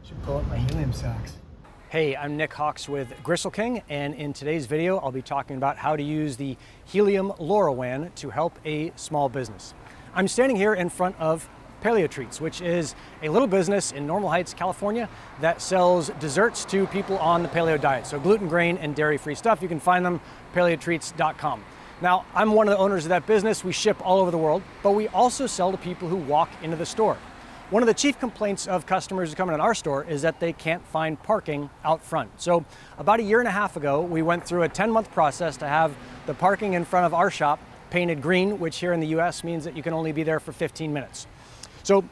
Should pull up my Helium socks. Hey, I'm Nick Hawks with Gristle King, and in today's video, I'll be talking about how to use the Helium LoRaWAN to help a small business. I'm standing here in front of Paleo Treats, which is a little business in Normal Heights, California that sells desserts to people on the paleo diet. So gluten, grain, and dairy-free stuff. You can find them paleotreats.com. Now, I'm one of the owners of that business. We ship all over the world, but we also sell to people who walk into the store. One of the chief complaints of customers who come in our store is that they can't find parking out front. So about a year and a half ago, we went through a 10-month process to have the parking in front of our shop painted green, which here in the US means that you can only be there for 15 minutes. So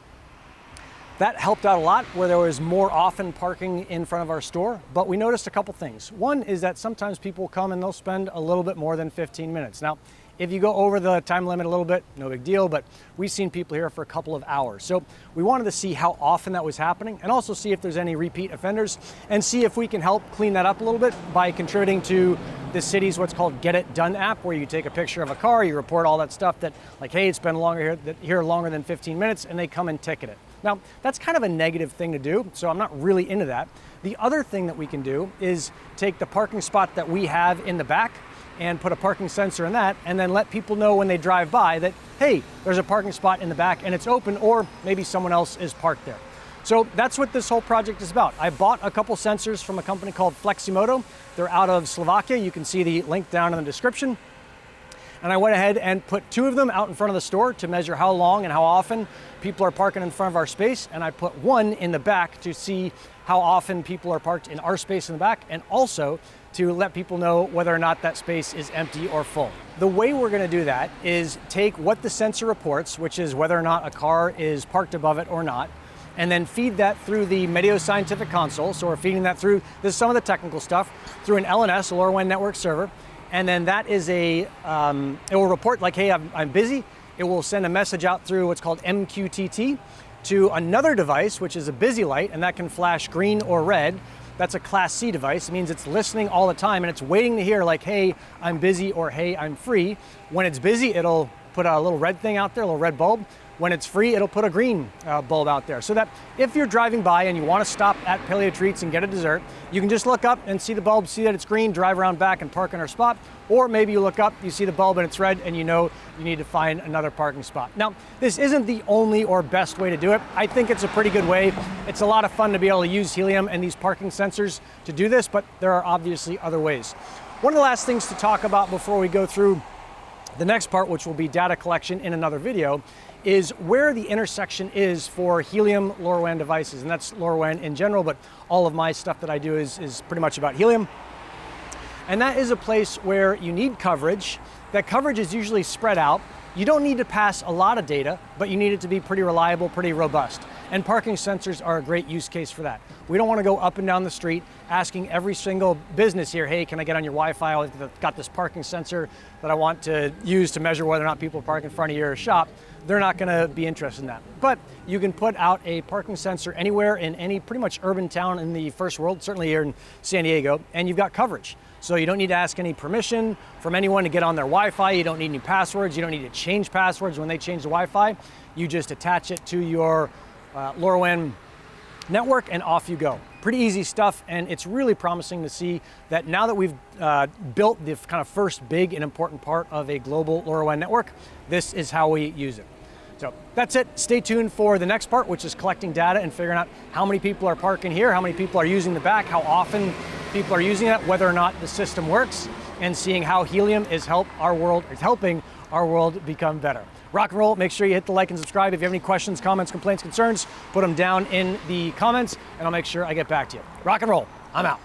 that helped out a lot, where there was more often parking in front of our store, but we noticed a couple things. One is that sometimes people come and they'll spend a little bit more than 15 minutes. Now, if you go over the time limit a little bit, no big deal, but we've seen people here for a couple of hours. So we wanted to see how often that was happening, and also see if there's any repeat offenders, and see if we can help clean that up a little bit by contributing to the city's what's called Get It Done app, where you take a picture of a car, you report all that stuff that, like, hey, it's been here longer than 15 minutes, and they come and ticket it. Now, that's kind of a negative thing to do, so I'm not really into that. The other thing that we can do is take the parking spot that we have in the back and put a parking sensor in that, and then let people know when they drive by that, hey, there's a parking spot in the back and it's open, or maybe someone else is parked there. So that's what this whole project is about. I bought a couple sensors from a company called Fleximoto. They're out of Slovakia. You can see the link down in the description. And I went ahead and put 2 of them out in front of the store to measure how long and how often people are parking in front of our space. And I put 1 in the back to see how often people are parked in our space in the back, and also to let people know whether or not that space is empty or full. The way we're gonna do that is take what the sensor reports, which is whether or not a car is parked above it or not, and then feed that through the Medio Scientific console. So we're feeding that through, this is some of the technical stuff, through an LNS, a LoRaWAN network server. And then that is it will report like, hey, I'm busy. It will send a message out through what's called MQTT to another device, which is a busy light, and that can flash green or red. That's a Class C device. It means it's listening all the time, and it's waiting to hear like, hey, I'm busy, or hey, I'm free. When it's busy, it'll put a little red thing out there, a little red bulb. When it's free, it'll put a green bulb out there, so that if you're driving by and you want to stop at Paleo Treats and get a dessert, you can just look up and see the bulb, see that it's green, drive around back and park in our spot. Or maybe you look up, you see the bulb and it's red, and you know you need to find another parking spot. Now, this isn't the only or best way to do it. I think it's a pretty good way. It's a lot of fun to be able to use Helium and these parking sensors to do this, but there are obviously other ways. One of the last things to talk about before we go through the next part, which will be data collection in another video, is where the intersection is for Helium LoRaWAN devices. And that's LoRaWAN in general, but all of my stuff that I do is pretty much about Helium. And that is a place where you need coverage. That coverage is usually spread out. You don't need to pass a lot of data, but you need it to be pretty reliable, pretty robust. And parking sensors are a great use case for that. We don't want to go up and down the street asking every single business here, hey, can I get on your Wi-Fi? I've got this parking sensor that I want to use to measure whether or not people park in front of your shop. They're not going to be interested in that. But you can put out a parking sensor anywhere in any pretty much urban town in the first world, certainly here in San Diego, and you've got coverage. So you don't need to ask any permission from anyone to get on their Wi-Fi. You don't need any passwords. You don't need to change passwords when they change the Wi-Fi. You just attach it to your LoRaWAN network and off you go. Pretty easy stuff, and it's really promising to see that now that we've built the kind of first big and important part of a global LoRaWAN network, this is how we use it. So that's it. Stay tuned for the next part, which is collecting data and figuring out how many people are parking here, how many people are using the back, how often people are using it, whether or not the system works, and seeing how Helium is helping our world become better. Rock and roll. Make sure you hit the like and subscribe. If you have any questions, comments, complaints, concerns, put them down in the comments, and I'll make sure I get back to you. Rock and roll. I'm out.